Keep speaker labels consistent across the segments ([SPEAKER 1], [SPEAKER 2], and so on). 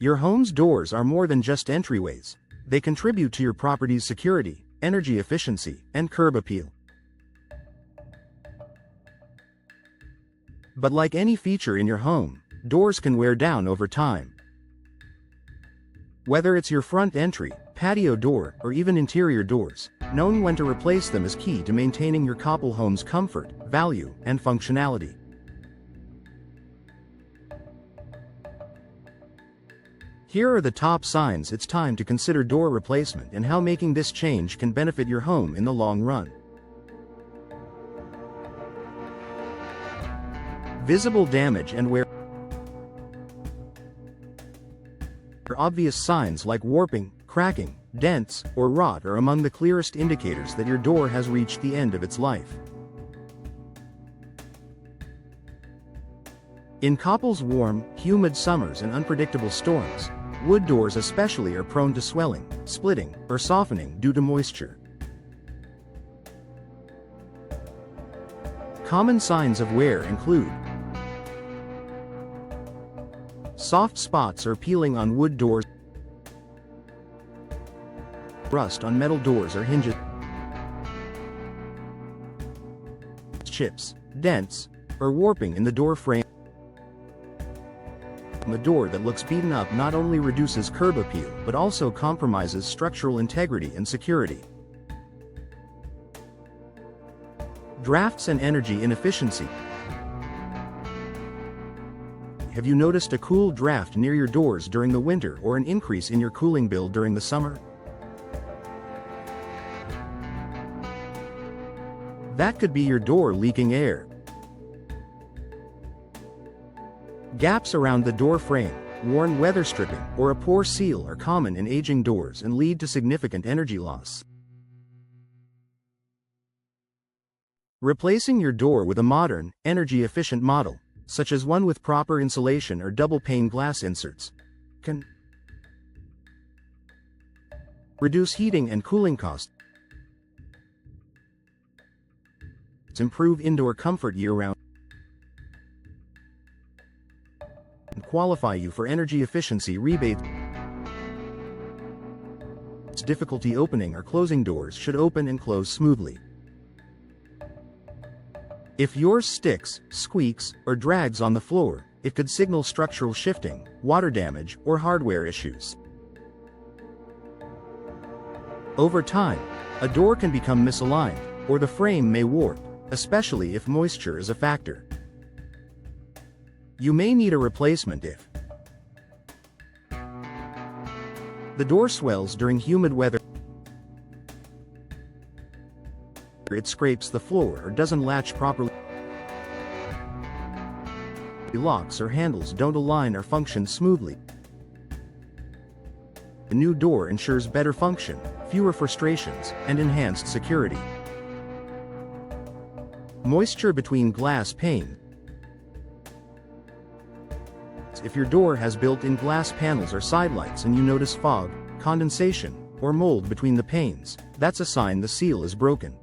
[SPEAKER 1] Your home's doors are more than just entryways. They contribute to your property's security, energy efficiency, and curb appeal. But like any feature in your home, doors can wear down over time. Whether it's your front entry, patio door, or even interior doors, knowing when to replace them is key to maintaining your Coppell home's comfort, value, and functionality. Here are the top signs it's time to consider door replacement and how making this change can benefit your home in the long run. Visible damage and wear. Obvious signs like warping, cracking, dents, or rot are among the clearest indicators that your door has reached the end of its life. In Coppell's warm, humid summers and unpredictable storms, wood doors especially are prone to swelling, splitting, or softening due to moisture. Common signs of wear include soft spots or peeling on wood doors, rust on metal doors or hinges, chips, dents, or warping in the door frame. A door that looks beaten up not only reduces curb appeal but also compromises structural integrity and security. Drafts and energy inefficiency. Have you noticed a cool draft near your doors during the winter or an increase in your cooling bill during the summer? That could be your door leaking air. Gaps around the door frame, worn weather stripping, or a poor seal are common in aging doors and lead to significant energy loss. Replacing your door with a modern, energy-efficient model, such as one with proper insulation or double-pane glass inserts, can reduce heating and cooling costs, improve indoor comfort year-round, and qualify you for energy efficiency rebates. Difficulty opening or closing doors should open and close smoothly. If yours sticks, squeaks, or drags on the floor, it could signal structural shifting, water damage, or hardware issues. Over time, a door can become misaligned, or the frame may warp, especially if moisture is a factor. You may need a replacement if the door swells during humid weather, it scrapes the floor or doesn't latch properly, locks or handles don't align or function smoothly. A new door ensures better function, fewer frustrations, and enhanced security. Moisture between glass panes. If your door has built-in glass panels or sidelights and you notice fog, condensation, or mold between the panes, that's a sign the seal is broken.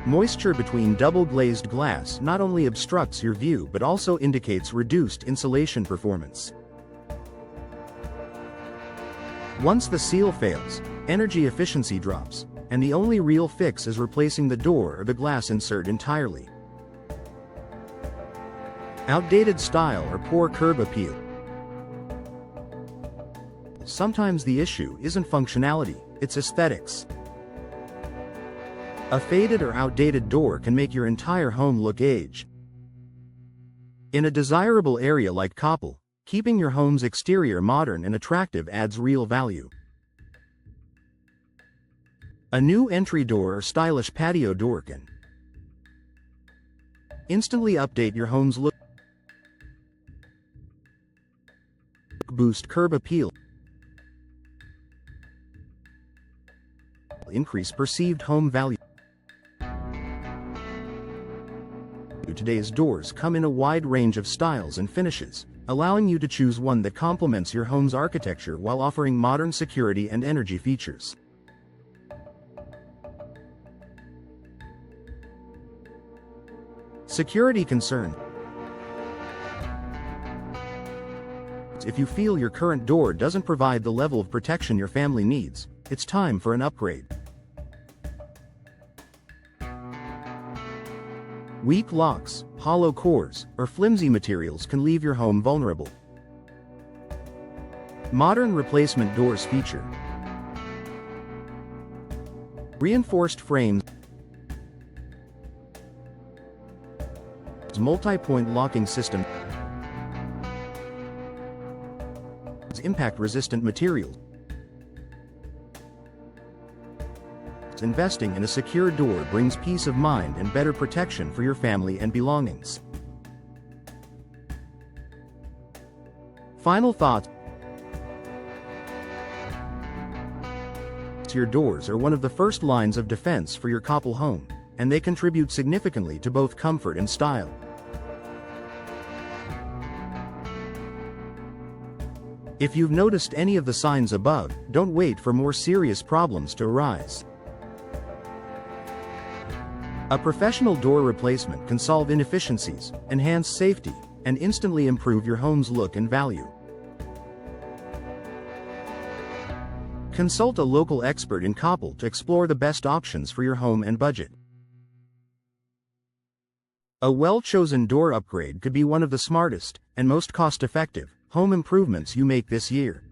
[SPEAKER 1] Moisture between double-glazed glass not only obstructs your view but also indicates reduced insulation performance. Once the seal fails, energy efficiency drops, and the only real fix is replacing the door or the glass insert entirely. Outdated style or poor curb appeal. Sometimes the issue isn't functionality, it's aesthetics. A faded or outdated door can make your entire home look aged. In a desirable area like Coppell, keeping your home's exterior modern and attractive adds real value. A new entry door or stylish patio door can instantly update your home's look, boost curb appeal, increase perceived home value. Today's doors come in a wide range of styles and finishes, allowing you to choose one that complements your home's architecture while offering modern security and energy features. Security concern. If you feel your current door doesn't provide the level of protection your family needs, it's time for an upgrade. Weak locks, hollow cores, or flimsy materials can leave your home vulnerable. Modern replacement doors feature reinforced frames, multi-point locking system, impact-resistant materials. Investing in a secure door brings peace of mind and better protection for your family and belongings. Final thoughts. Your doors are one of the first lines of defense for your Coppell home, and they contribute significantly to both comfort and style. If you've noticed any of the signs above, don't wait for more serious problems to arise. A professional door replacement can solve inefficiencies, enhance safety, and instantly improve your home's look and value. Consult a local expert in Coppell to explore the best options for your home and budget. A well-chosen door upgrade could be one of the smartest and most cost-effective home improvements you make this year.